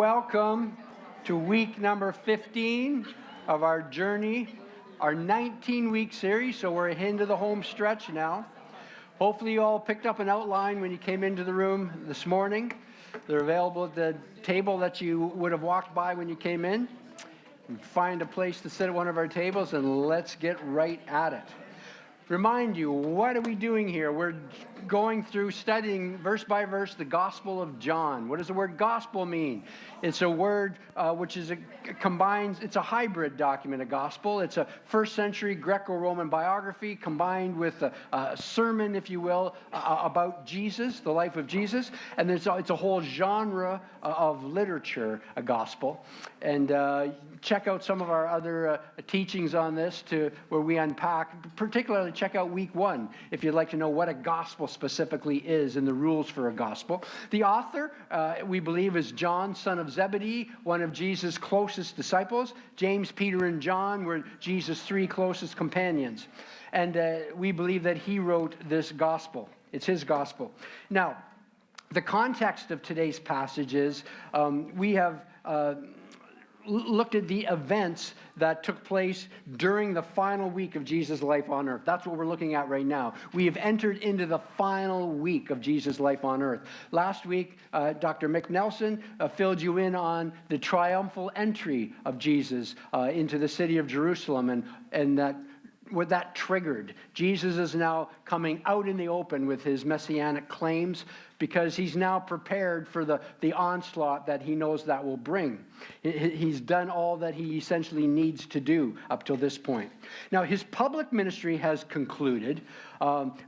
Welcome to week number 15 of our journey, our 19-week series, so we're into the home stretch now. Hopefully you all picked up an outline when you came into the room this morning. They're available at the table that you would have walked by when you came in. Find a place to sit at one of our tables and let's get right at it. Remind you, what are we doing here? We're going through studying verse by verse the Gospel of John. What does the word gospel mean? It's a word which is combines, it's a hybrid document, a gospel. It's a first century Greco-Roman biography combined with a sermon, if you will, about Jesus, the life of Jesus. And it's a whole genre of literature, a gospel. And check out some of our other teachings on this where we unpack, particularly check out week 1 if you'd like to know what a gospel specifically is and the rules for a gospel. The author, we believe, is John, son of Zebedee, one of Jesus' closest disciples. James, Peter, and John were Jesus' 3 closest companions. And we believe that he wrote this gospel. It's his gospel. Now, the context of today's passage is we have looked at the events that took place during the final week of Jesus' life on earth. That's what we're looking at right now. We have entered into the final week of Jesus' life on earth. Last week, Dr. Mick Nelson filled you in on the triumphal entry of Jesus into the city of Jerusalem and that what that triggered. Jesus is now coming out in the open with his messianic claims because he's now prepared for the onslaught that he knows that will bring. He's done all that he essentially needs to do up till this point. Now, his public ministry has concluded,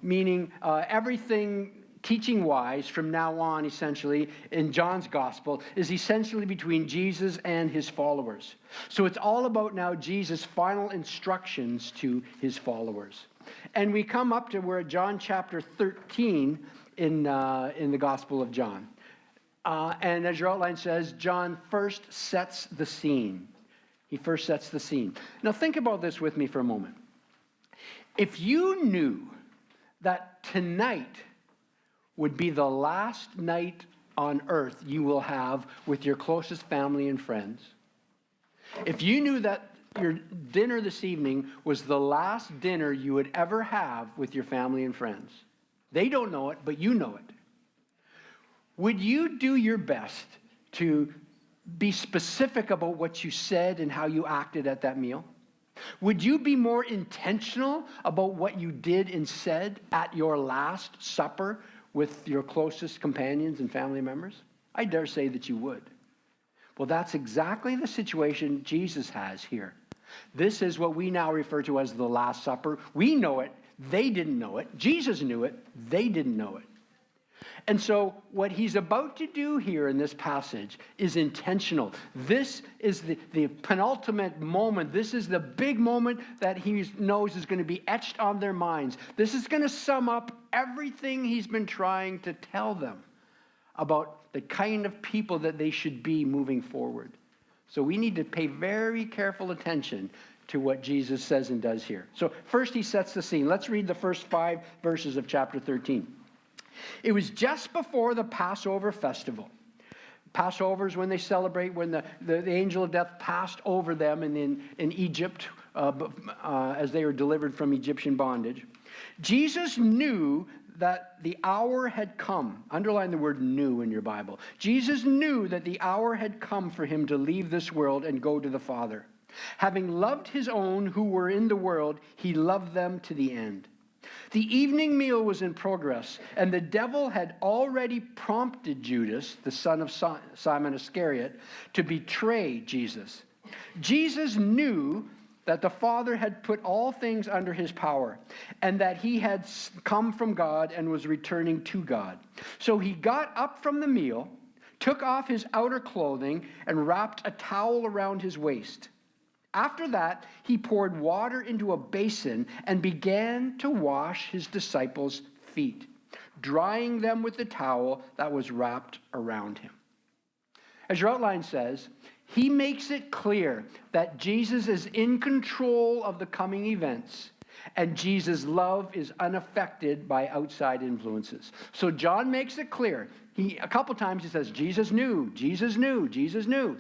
meaning everything teaching-wise from now on, essentially, in John's gospel, is essentially between Jesus and his followers. So it's all about now Jesus' final instructions to his followers. And we come up to where John chapter 13 in the Gospel of John. And as your outline says, John first sets the scene. He first sets the scene. Now think about this with me for a moment. If you knew that tonight would be the last night on earth you will have with your closest family and friends, if you knew that your dinner this evening was the last dinner you would ever have with your family and friends, they don't know it, but you know it, would you do your best to be specific about what you said and how you acted at that meal? Would you be more intentional about what you did and said at your last supper with your closest companions and family members? I dare say that you would. Well, that's exactly the situation Jesus has here. This is what we now refer to as the Last Supper. We know it. They didn't know it. Jesus knew it. They didn't know it. And so what he's about to do here in this passage is intentional. This is the penultimate moment. This is the big moment that he knows is going to be etched on their minds. This is going to sum up everything he's been trying to tell them about the kind of people that they should be moving forward. So we need to pay very careful attention to what Jesus says and does here. So first he sets the scene. Let's read the first 5 verses of chapter 13. It was just before the Passover festival. Passover is when they celebrate when the angel of death passed over them in Egypt as they were delivered from Egyptian bondage. Jesus knew that the hour had come. Underline the word knew in your Bible. Jesus knew that the hour had come for him to leave this world and go to the Father. Having loved his own who were in the world, he loved them to the end. The evening meal was in progress, and the devil had already prompted Judas, the son of Simon Iscariot, to betray Jesus. Jesus knew that the Father had put all things under his power, and that he had come from God and was returning to God. So he got up from the meal, took off his outer clothing, and wrapped a towel around his waist. After that, he poured water into a basin and began to wash his disciples' feet, drying them with the towel that was wrapped around him. As your outline says, he makes it clear that Jesus is in control of the coming events And Jesus' love is unaffected by outside influences. So John makes it clear. A couple times he says, Jesus knew, Jesus knew, Jesus knew.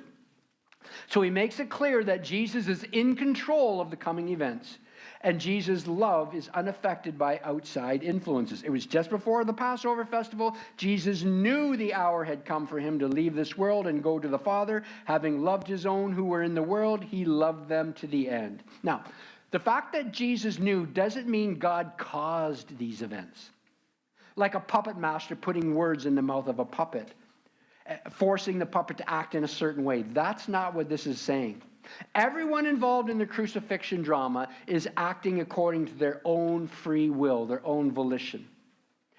So he makes it clear that Jesus is in control of the coming events. And Jesus' love is unaffected by outside influences. It was just before the Passover festival. Jesus knew the hour had come for him to leave this world and go to the Father. Having loved his own who were in the world, he loved them to the end. Now, the fact that Jesus knew doesn't mean God caused these events. Like a puppet master putting words in the mouth of a puppet, forcing the puppet to act in a certain way. That's not what this is saying. Everyone involved in the crucifixion drama is acting according to their own free will, their own volition.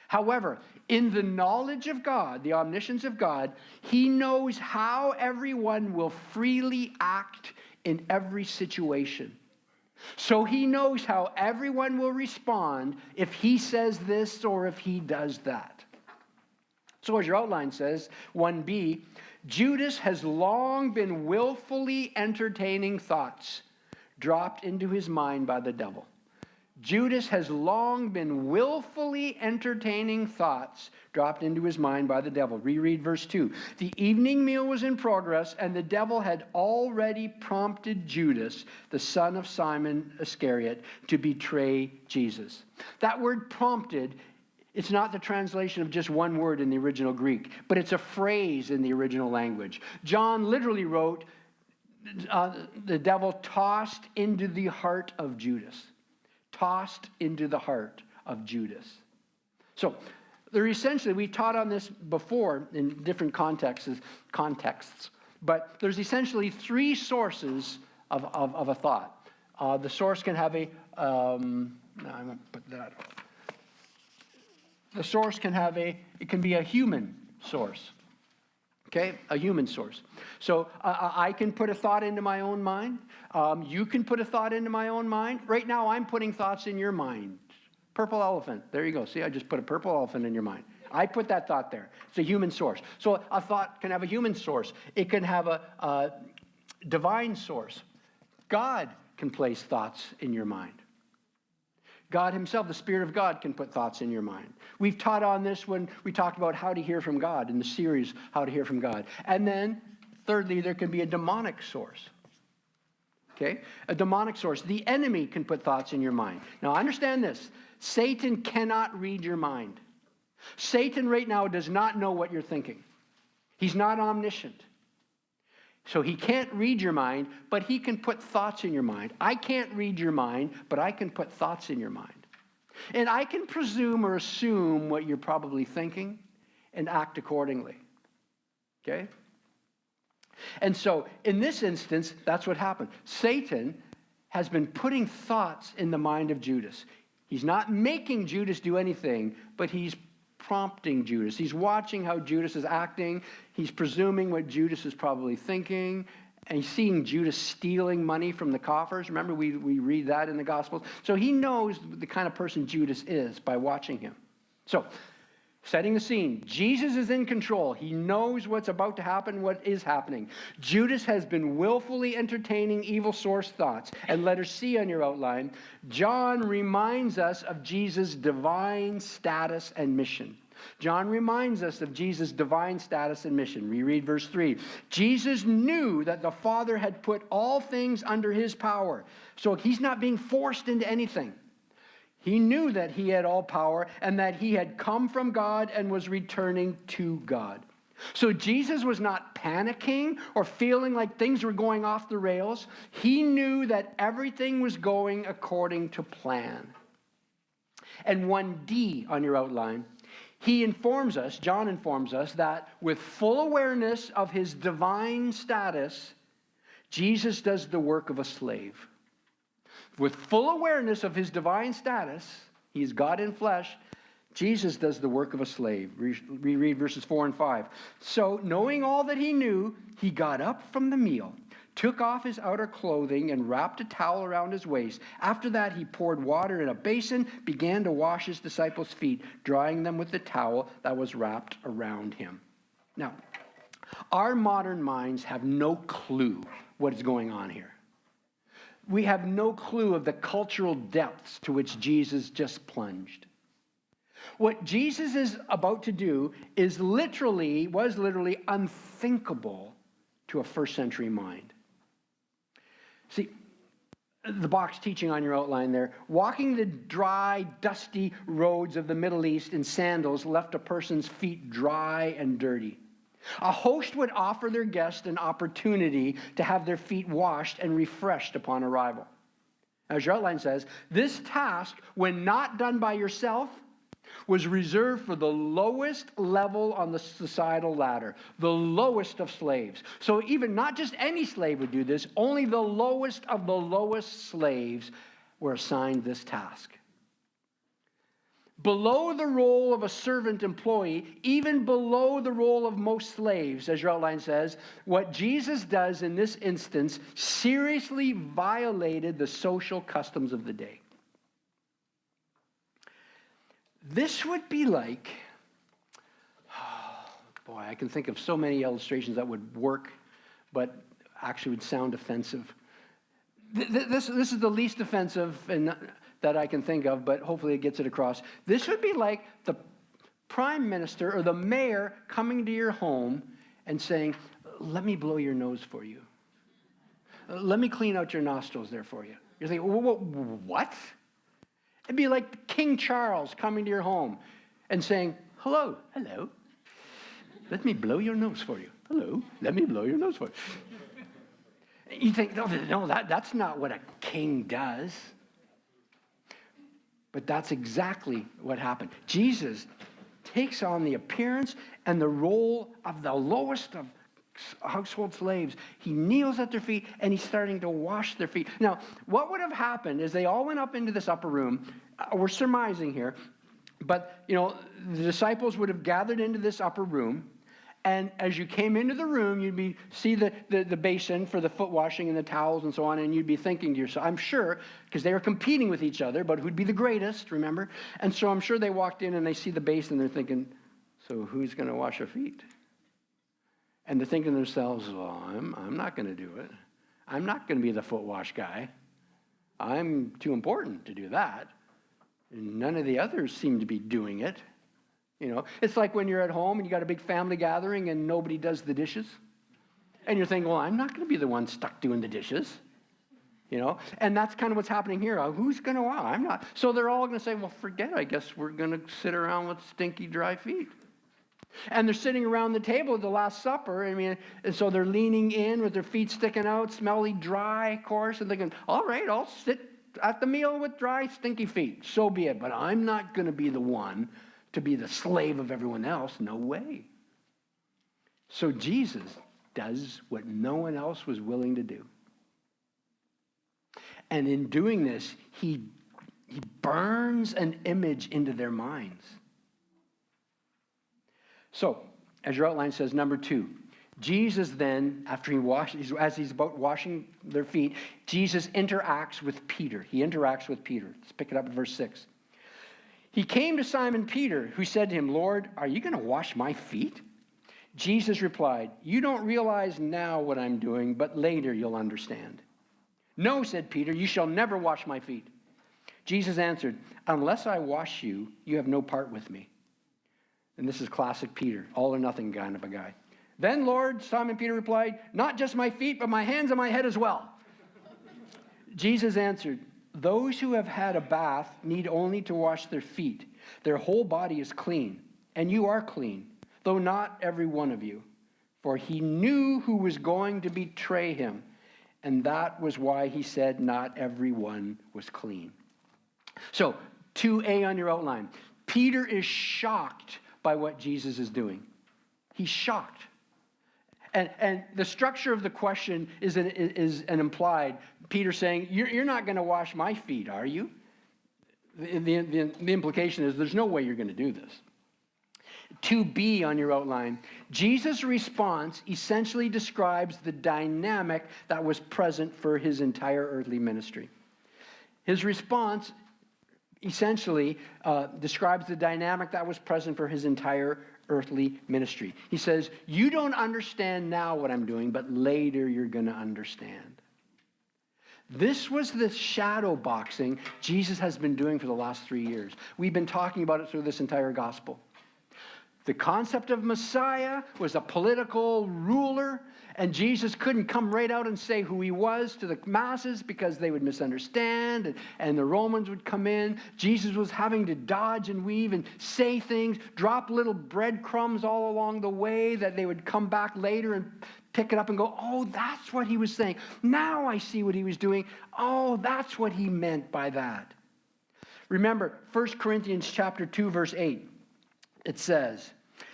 However, in the knowledge of God, the omniscience of God, he knows how everyone will freely act in every situation. So he knows how everyone will respond if he says this or if he does that. So as your outline says, 1b, Judas has long been willfully entertaining thoughts dropped into his mind by the devil. Judas has long been willfully entertaining thoughts dropped into his mind by the devil. Reread verse 2. The evening meal was in progress, and the devil had already prompted Judas, the son of Simon Iscariot, to betray Jesus. That word prompted, it's not the translation of just one word in the original Greek, but it's a phrase in the original language. John literally wrote, the devil tossed into the heart of Judas. Tossed into the heart of Judas. So, there essentially, we taught on this before in different contexts, but there's essentially three sources of a thought. The source can have a, no, I won't put that. The source can have it can be a human source. Okay, a human source. So I can put a thought into my own mind. You can put a thought into my own mind. Right now, I'm putting thoughts in your mind. Purple elephant. There you go. See, I just put a purple elephant in your mind. I put that thought there. It's a human source. So a thought can have a human source. It can have a divine source. God can place thoughts in your mind. God himself, the Spirit of God, can put thoughts in your mind. We've taught on this when we talked about how to hear from God in the series, How to Hear from God. And then, thirdly, there can be a demonic source. Okay? A demonic source. The enemy can put thoughts in your mind. Now, understand this. Satan cannot read your mind. Satan right now does not know what you're thinking. He's not omniscient. So he can't read your mind, but he can put thoughts in your mind. I can't read your mind, but I can put thoughts in your mind. And I can presume or assume what you're probably thinking and act accordingly. Okay? And so in this instance, that's what happened. Satan has been putting thoughts in the mind of Judas. He's not making Judas do anything, but he's prompting Judas. He's watching how Judas is acting. He's presuming what Judas is probably thinking. And he's seeing Judas stealing money from the coffers. Remember, we read that in the Gospels. So he knows the kind of person Judas is by watching him. So, setting the scene. Jesus is in control. He knows what's about to happen, what is happening. Judas has been willfully entertaining evil source thoughts. And letter C on your outline, John reminds us of Jesus' divine status and mission. John reminds us of Jesus' divine status and mission. Reread verse 3. Jesus knew that the Father had put all things under his power. So he's not being forced into anything. He knew that he had all power and that he had come from God and was returning to God. So Jesus was not panicking or feeling like things were going off the rails. He knew that everything was going according to plan. And 1D on your outline, John informs us that with full awareness of his divine status, Jesus does the work of a slave. With full awareness of his divine status, he is God in flesh, Jesus does the work of a slave. Reread verses 4 and 5. So, knowing all that he knew, he got up from the meal, took off his outer clothing, and wrapped a towel around his waist. After that, he poured water in a basin, began to wash his disciples' feet, drying them with the towel that was wrapped around him. Now, our modern minds have no clue what is going on here. we have no clue of the cultural depths to which Jesus just plunged. What Jesus is about to do was literally unthinkable to a first century mind. See, the box teaching on your outline there, walking the dry, dusty roads of the Middle East in sandals left a person's feet dry and dirty. A host would offer their guests an opportunity to have their feet washed and refreshed upon arrival. As your outline says, this task, when not done by yourself, was reserved for the lowest level on the societal ladder, the lowest of slaves. So even not just any slave would do this, only the lowest of the lowest slaves were assigned this task. Below the role of a servant employee, even below the role of most slaves, as your outline says, what Jesus does in this instance seriously violated the social customs of the day. This would be like, I can think of so many illustrations that would work, but actually would sound offensive. This is the least offensive that I can think of, but hopefully it gets it across. This would be like the prime minister or the mayor coming to your home and saying, let me blow your nose for you. Let me clean out your nostrils there for you. You're thinking, what? It'd be like King Charles coming to your home and saying, hello, let me blow your nose for you. Hello, let me blow your nose for you. You think, no, that's not what a king does. But that's exactly what happened. Jesus takes on the appearance and the role of the lowest of household slaves. He kneels at their feet and he's starting to wash their feet. Now, what would have happened is they all went up into this upper room. We're surmising here, but the disciples would have gathered into this upper room, and as you came into the room, you'd see the basin for the foot washing and the towels and so on, and you'd be thinking to yourself, I'm sure, because they were competing with each other, but who'd be the greatest, remember? And so I'm sure they walked in and they see the basin, they're thinking, so who's going to wash our feet? And they're thinking to themselves, well, I'm not going to do it. I'm not going to be the foot wash guy. I'm too important to do that. And none of the others seem to be doing it. It's like when you're at home and you got a big family gathering and nobody does the dishes. And you're thinking, well, I'm not going to be the one stuck doing the dishes. And that's kind of what's happening here. Who's going to? I'm not. So they're all going to say, well, forget it. I guess we're going to sit around with stinky, dry feet. And they're sitting around the table at the Last Supper. And so they're leaning in with their feet sticking out, smelly, dry, of course, and thinking, all right, I'll sit at the meal with dry, stinky feet. So be it. But I'm not going to be the one to be the slave of everyone else. No way. So Jesus does what no one else was willing to do. And in doing this, he burns an image into their minds. So, as your outline says, number 2, Jesus then, as he's about washing their feet, Jesus interacts with Peter. He interacts with Peter. Let's pick it up at verse 6. He came to Simon Peter, who said to him, Lord, are you going to wash my feet? Jesus replied, you don't realize now what I'm doing, but later you'll understand. No, said Peter, you shall never wash my feet. Jesus answered, unless I wash you, you have no part with me. And this is classic Peter, all or nothing kind of a guy. Then, Lord, Simon Peter replied, not just my feet, but my hands and my head as well. Jesus answered, those who have had a bath need only to wash their feet. Their whole body is clean, and you are clean, though not every one of you. For he knew who was going to betray him, and that was why he said not everyone was clean. So, 2A on your outline. Peter is shocked by what Jesus is doing. He's shocked. And the structure of the question is an implied, Peter saying, you're not going to wash my feet, are you? The implication is there's no way you're going to do this. 2B on your outline, Jesus' response essentially describes the dynamic that was present for his entire earthly ministry. His response essentially describes the dynamic that was present for his entire earthly ministry. He says, you don't understand now what I'm doing, but later you're going to understand. This was the shadow boxing Jesus has been doing for the last 3 years. We've been talking about it through this entire gospel. The concept of Messiah was a political ruler, and Jesus couldn't come right out and say who he was to the masses because they would misunderstand, and the Romans would come in. Jesus was having to dodge and weave and say things, drop little breadcrumbs all along the way that they would come back later and pick it up and go, oh, that's what he was saying. Now I see what he was doing. Oh, that's what he meant by that. Remember, 1 Corinthians chapter 2, verse 8. It says,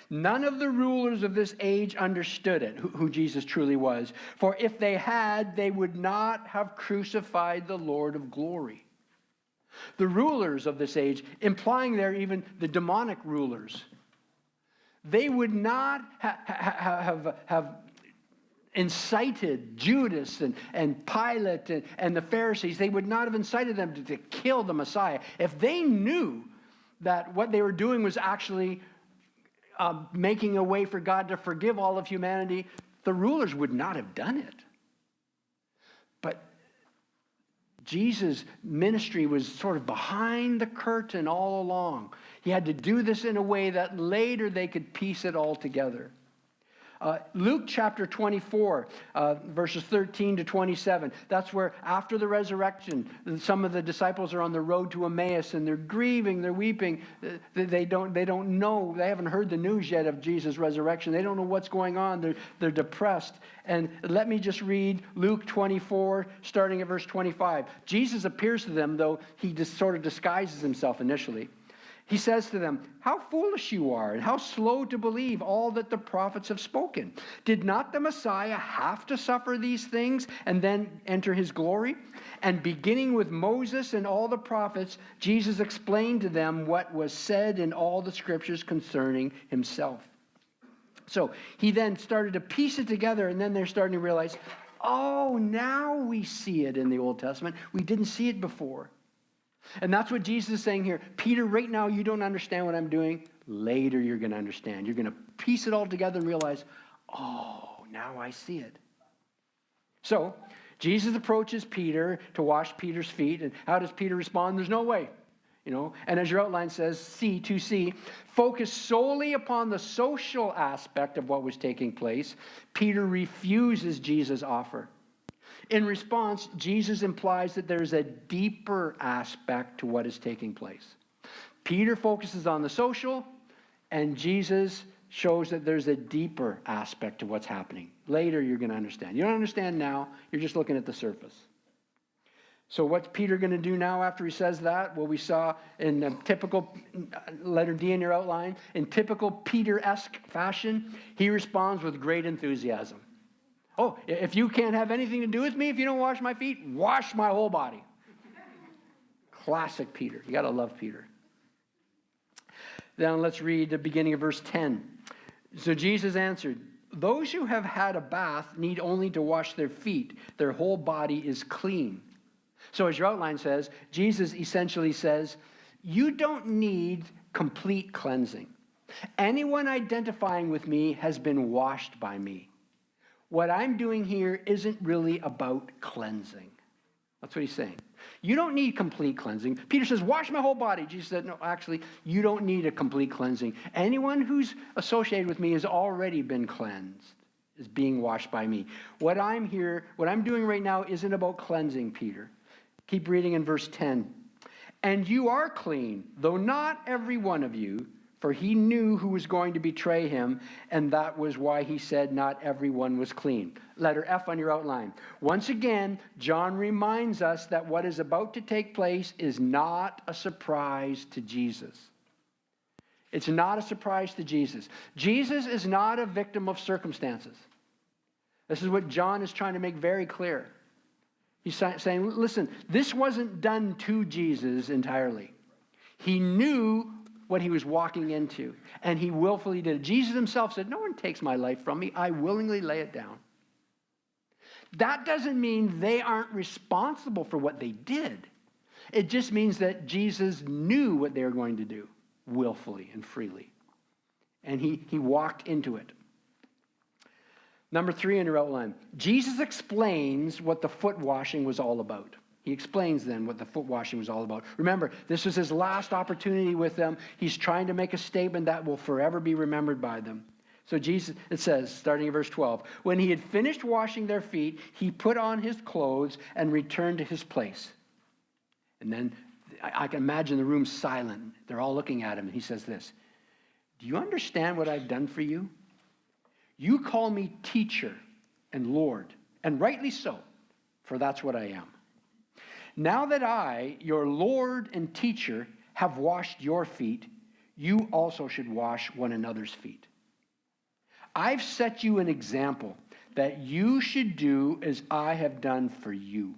none of the rulers of this age understood it, who Jesus truly was. For if they had, they would not have crucified the Lord of glory. The rulers of this age, implying there even the demonic rulers, they would not have incited Judas and Pilate and the Pharisees. They would not have incited them to kill the Messiah. If they knew that what they were doing was actually making a way for God to forgive all of humanity, the rulers would not have done it. But Jesus' ministry was sort of behind the curtain all along. He had to do this in a way that later they could piece it all together. Luke chapter 24, verses 13 to 27. That's where after the resurrection, some of the disciples are on the road to Emmaus and they're grieving, they're weeping. They don't know, they haven't heard the news yet of Jesus' resurrection. They don't know what's going on. They're depressed. And let me just read Luke 24, starting at verse 25. Jesus appears to them, though he just sort of disguises himself initially. He says to them, how foolish you are, and how slow to believe all that the prophets have spoken. Did not the Messiah have to suffer these things and then enter his glory? And beginning with Moses and all the prophets, Jesus explained to them what was said in all the scriptures concerning himself. So he then started to piece it together, and then they're starting to realize, oh, now we see it in the Old Testament. We didn't see it before. And that's what Jesus is saying here. Peter, right now you don't understand what I'm doing. Later you're going to understand. You're going to piece it all together and realize, oh, now I see it. So Jesus approaches Peter to wash Peter's feet. And how does Peter respond? There's no way. And as your outline says, C2C, focus solely upon the social aspect of what was taking place. Peter refuses Jesus' offer. In response, Jesus implies that there's a deeper aspect to what is taking place. Peter focuses on the social, and Jesus shows that there's a deeper aspect to what's happening. Later, you're going to understand. You don't understand now. You're just looking at the surface. So what's Peter going to do now after he says that? Well, we saw in a typical, letter D in your outline, in typical Peter-esque fashion, he responds with great enthusiasm. Oh, if you can't have anything to do with me, if you don't wash my feet, wash my whole body. Classic Peter. You got to love Peter. Then let's read the beginning of verse 10. So Jesus answered, those who have had a bath need only to wash their feet. Their whole body is clean. So as your outline says, Jesus essentially says, you don't need complete cleansing. Anyone identifying with me has been washed by me. What I'm doing here isn't really about cleansing. That's what he's saying. You don't need complete cleansing. Peter says, wash my whole body. Jesus said, no, actually, you don't need a complete cleansing. Anyone who's associated with me has already been cleansed, is being washed by me. What I'm doing right now isn't about cleansing, Peter. Keep reading in verse 10. And you are clean, though not every one of you, for he knew who was going to betray him, and that was why he said not everyone was clean. Letter F on your outline. Once again, John reminds us that what is about to take place is not a surprise to Jesus. It's not a surprise to Jesus. Jesus is not a victim of circumstances. This is what John is trying to make very clear. He's saying, listen, this wasn't done to Jesus entirely. He knew what he was walking into, and he willfully did it. Jesus himself said, no one takes my life from me. I willingly lay it down. That doesn't mean they aren't responsible for what they did. It just means that Jesus knew what they were going to do willfully and freely. And he walked into it. Number 3 in your outline. Jesus explains what the foot washing was all about. He explains then what the foot washing was all about. Remember, this was his last opportunity with them. He's trying to make a statement that will forever be remembered by them. So Jesus, it says, starting in verse 12, when he had finished washing their feet, he put on his clothes and returned to his place. And then I can imagine the room silent. They're all looking at him, and he says this, do you understand what I've done for you? You call me teacher and Lord, and rightly so, for that's what I am. Now that I, your Lord and teacher, have washed your feet, you also should wash one another's feet. I've set you an example that you should do as I have done for you.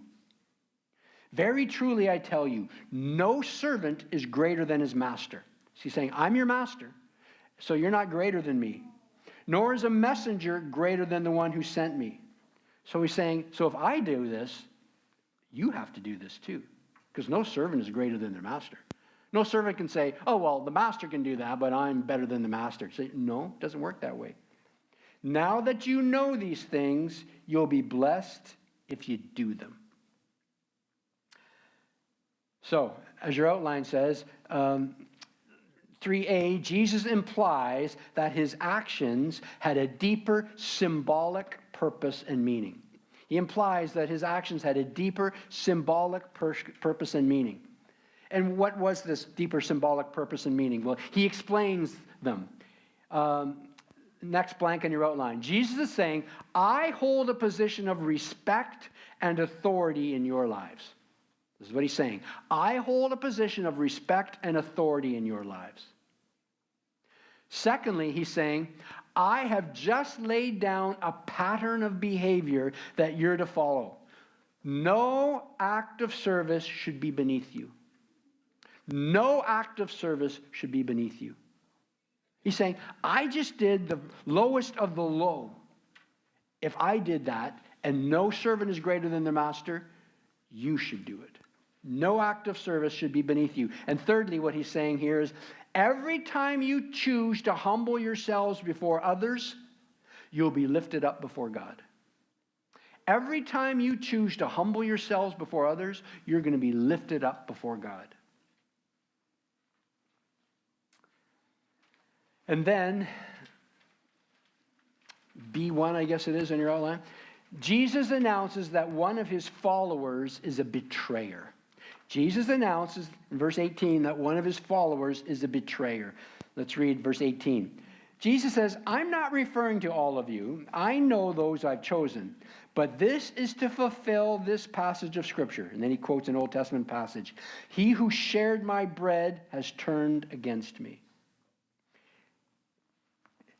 Very truly, I tell you, no servant is greater than his master. So he's saying, I'm your master, so you're not greater than me. Nor is a messenger greater than the one who sent me. So he's saying, so if I do this, you have to do this too. Because no servant is greater than their master. No servant can say, oh, well, the master can do that, but I'm better than the master. Say, no, it doesn't work that way. Now that you know these things, you'll be blessed if you do them. So, as your outline says, 3a, Jesus implies that his actions had a deeper symbolic purpose and meaning. He implies that his actions had a deeper symbolic purpose and meaning. And what was this deeper symbolic purpose and meaning? Well, he explains them. Next blank in your outline. Jesus is saying, I hold a position of respect and authority in your lives. This is what he's saying. I hold a position of respect and authority in your lives. Secondly, he's saying, I have just laid down a pattern of behavior that you're to follow. No act of service should be beneath you. No act of service should be beneath you. He's saying, I just did the lowest of the low. If I did that, and no servant is greater than their master, you should do it. No act of service should be beneath you. And thirdly, what he's saying here is, every time you choose to humble yourselves before others, you'll be lifted up before God. Every time you choose to humble yourselves before others, you're going to be lifted up before God. And then, B1, I guess it is in your outline, Jesus announces that one of his followers is a betrayer. Jesus announces in verse 18 that one of his followers is a betrayer. Let's read verse 18. Jesus says, I'm not referring to all of you. I know those I've chosen. But this is to fulfill this passage of Scripture. And then he quotes an Old Testament passage. He who shared my bread has turned against me.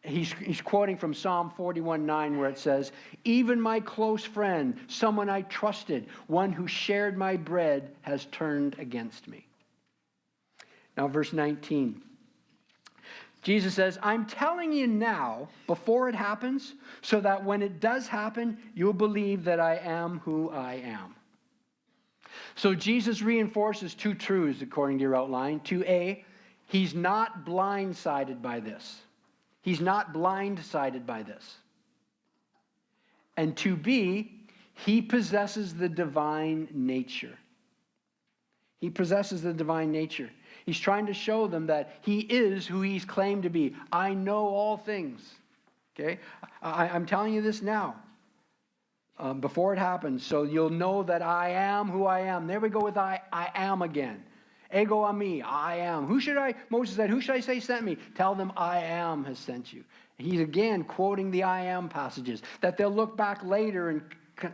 He's quoting from Psalm 41:9 where it says, even my close friend, someone I trusted, one who shared my bread has turned against me. Now verse 19. Jesus says, I'm telling you now before it happens so that when it does happen, you'll believe that I am who I am. So Jesus reinforces two truths according to your outline. 2a, he's not blindsided by this. He's not blindsided by this. And 2b, he possesses the divine nature. He possesses the divine nature. He's trying to show them that he is who he's claimed to be. I know all things. Okay? I'm telling you this now. Before it happens, so you'll know that I am who I am. There we go with I am again. Ego eimi, I am. Moses said, who should I say sent me? Tell them I am has sent you. He's again quoting the I am passages, that they'll look back later and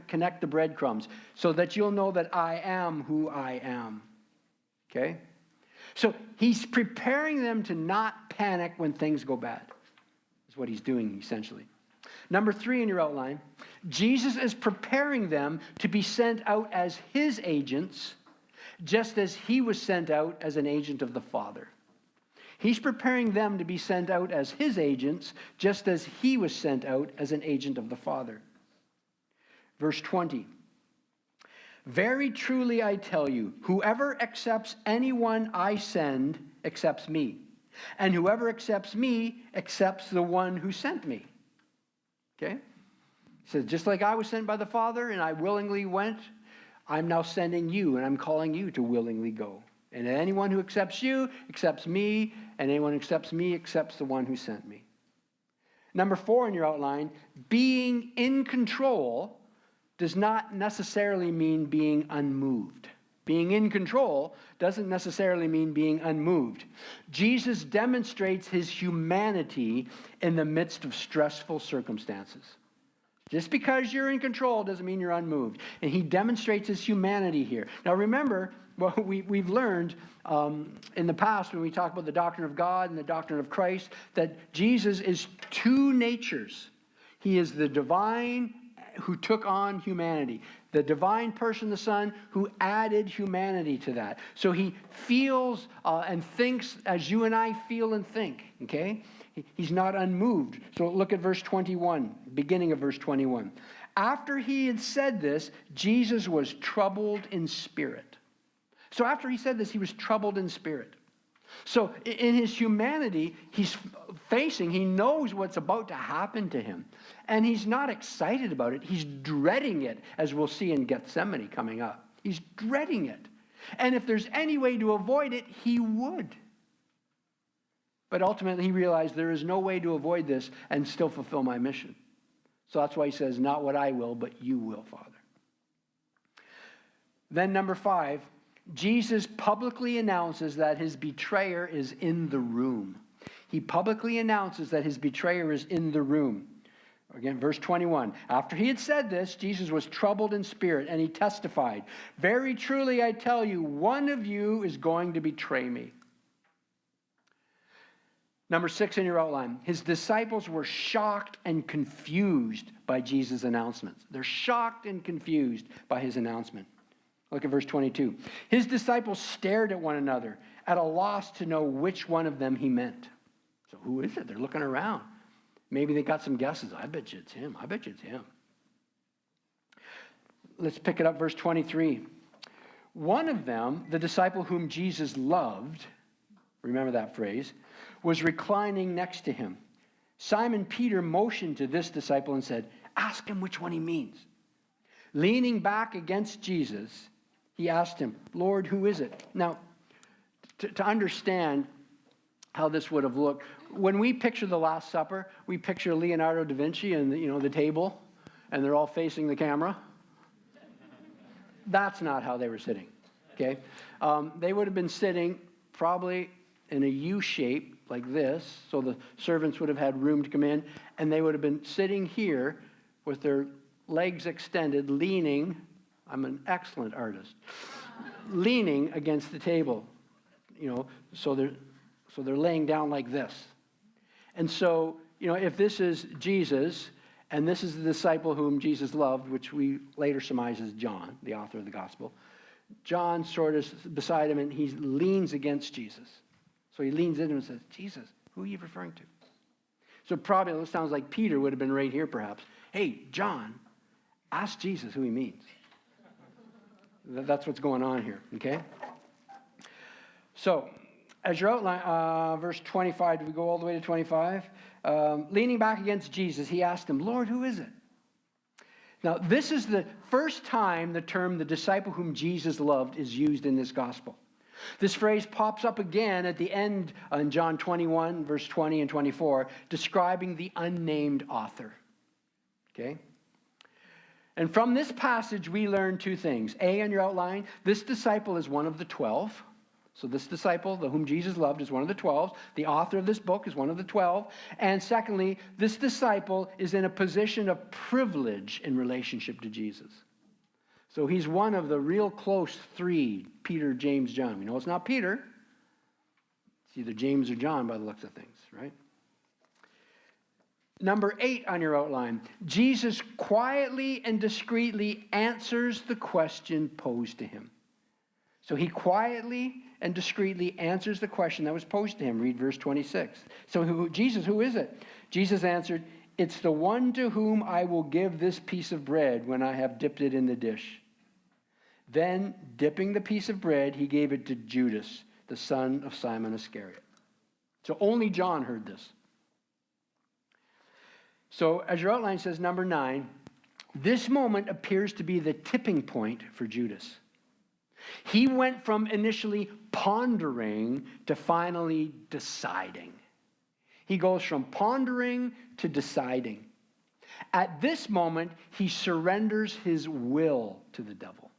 connect the breadcrumbs, so that you'll know that I am who I am. Okay? So he's preparing them to not panic when things go bad. Is what he's doing essentially. Number 3 in your outline, Jesus is preparing them to be sent out as his agents, just as he was sent out as an agent of the Father. He's preparing them to be sent out as his agents, just as he was sent out as an agent of the Father. Verse 20. Very truly I tell you, whoever accepts anyone I send accepts me, and whoever accepts me accepts the one who sent me. Okay? He says, just like I was sent by the Father and I willingly went, I'm now sending you and I'm calling you to willingly go. And anyone who accepts you accepts me, and anyone who accepts me accepts the one who sent me. Number 4 in your outline, being in control does not necessarily mean being unmoved. Being in control doesn't necessarily mean being unmoved. Jesus demonstrates his humanity in the midst of stressful circumstances. Just because you're in control doesn't mean you're unmoved. And he demonstrates his humanity here. Now remember, what we've learned in the past when we talk about the doctrine of God and the doctrine of Christ, that Jesus is two natures. He is the divine who took on humanity. The divine person, the Son, who added humanity to that. So he feels and thinks as you and I feel and think, okay? He's not unmoved. So look at verse 21, beginning of verse 21. After he had said this, Jesus was troubled in spirit. So after he said this, he was troubled in spirit. So in his humanity, he knows what's about to happen to him. And he's not excited about it. He's dreading it, as we'll see in Gethsemane coming up. He's dreading it. And if there's any way to avoid it, he would. But ultimately, he realized there is no way to avoid this and still fulfill my mission. So that's why he says, not what I will, but you will, Father. Then number 5, Jesus publicly announces that his betrayer is in the room. He publicly announces that his betrayer is in the room. Again, verse 21. After he had said this, Jesus was troubled in spirit, and he testified, very truly I tell you, one of you is going to betray me. Number 6 in your outline. His disciples were shocked and confused by Jesus' announcements. They're shocked and confused by his announcement. Look at verse 22. His disciples stared at one another, at a loss to know which one of them he meant. So who is it? They're looking around. Maybe they got some guesses. I bet you it's him. I bet you it's him. Let's pick it up, verse 23. One of them, the disciple whom Jesus loved, remember that phrase, was reclining next to him. Simon Peter motioned to this disciple and said, ask him which one he means. Leaning back against Jesus, he asked him, Lord, who is it? Now, to understand how this would have looked, when we picture the Last Supper, we picture Leonardo da Vinci and the table, and they're all facing the camera. That's not how they were sitting, okay? They would have been sitting probably in a U shape like this, so the servants would have had room to come in, and they would have been sitting here with their legs extended, leaning. I'm an excellent artist. Leaning against the table, so they're laying down like this. And so, if this is Jesus, and this is the disciple whom Jesus loved, which we later surmise is John, the author of the gospel, John sort of beside him, and he leans against Jesus. So he leans in and says, Jesus, who are you referring to? So probably it sounds like Peter would have been right here perhaps. Hey, John, ask Jesus who he means. That's what's going on here, okay? So, as your outline, verse 25, do we go all the way to 25? Leaning back against Jesus, he asked him, Lord, who is it? Now, this is the first time the term the disciple whom Jesus loved is used in this gospel. This phrase pops up again at the end in John 21, verse 20 and 24, describing the unnamed author, okay? And from this passage, we learn two things. A, on your outline, this disciple is one of the 12. So this disciple, whom Jesus loved, is one of the 12. The author of this book is one of the 12. And secondly, this disciple is in a position of privilege in relationship to Jesus. So he's one of the real close 3, Peter, James, John. We know it's not Peter. It's either James or John by the looks of things, right? Number 8 on your outline, Jesus quietly and discreetly answers the question posed to him. So he quietly and discreetly answers the question that was posed to him. Read verse 26. So Jesus, who is it? Jesus answered, it's the one to whom I will give this piece of bread when I have dipped it in the dish. Then, dipping the piece of bread, he gave it to Judas, the son of Simon Iscariot. So only John heard this. So as your outline says, number 9, This moment appears to be the tipping point for Judas. He went from initially pondering to finally deciding. He goes from pondering to deciding. At this moment, he surrenders his will to the devil.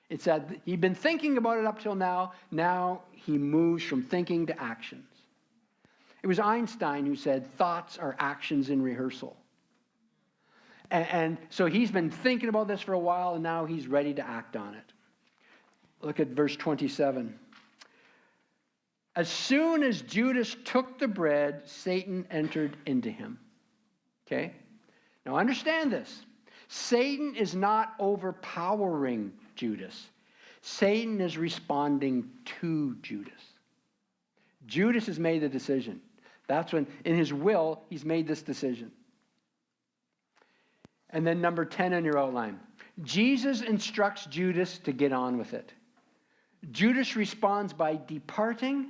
It's that he'd been thinking about it up till now. Now he moves from thinking to actions. It was Einstein who said, thoughts are actions in rehearsal. And so he's been thinking about this for a while, and now he's ready to act on it. Look at verse 27. As soon as Judas took the bread, Satan entered into him. Okay? Now understand this. Satan is not overpowering Judas. Satan is responding to Judas. Judas has made the decision. That's when, in his will, he's made this decision. And then number 10 in your outline. Jesus instructs Judas to get on with it. Judas responds by departing,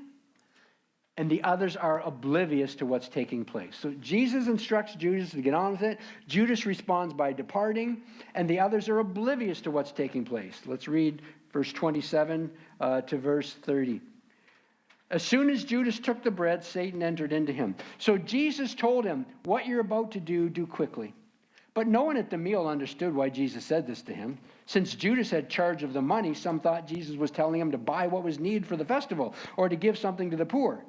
and the others are oblivious to what's taking place. So Jesus instructs Judas to get on with it. Judas responds by departing, and the others are oblivious to what's taking place. Let's read verse 27 to verse 30. As soon as Judas took the bread, Satan entered into him. So Jesus told him, what you're about to do, do quickly. But no one at the meal understood why Jesus said this to him. Since Judas had charge of the money, some thought Jesus was telling him to buy what was needed for the festival or to give something to the poor.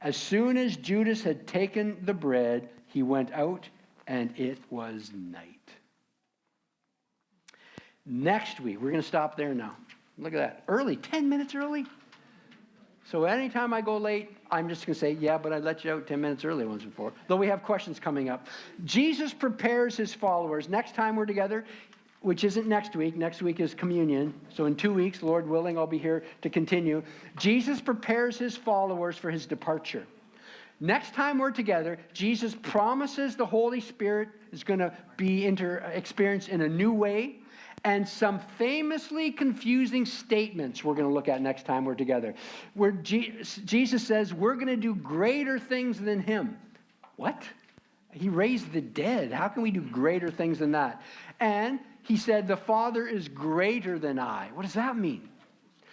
As soon as Judas had taken the bread, he went out, and it was night. Next week, we're going to stop there now. Look at that. Early, 10 minutes early. So anytime I go late, I'm just going to say, yeah, but I let you out 10 minutes early once before. Though we have questions coming up. Jesus prepares his followers. Next time we're together, which isn't next week. Next week is communion. So in 2 weeks, Lord willing, I'll be here to continue. Jesus prepares his followers for his departure. Next time we're together, Jesus promises the Holy Spirit is going to be experienced in a new way. And some famously confusing statements we're going to look at next time we're together. Where Jesus says, we're going to do greater things than him. What? He raised the dead. How can we do greater things than that? And he said, the Father is greater than I. What does that mean?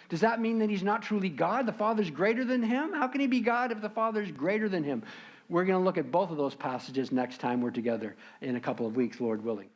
Does that mean that he's not truly God? The Father's greater than him? How can he be God if the Father's greater than him? We're going to look at both of those passages next time we're together in a couple of weeks, Lord willing.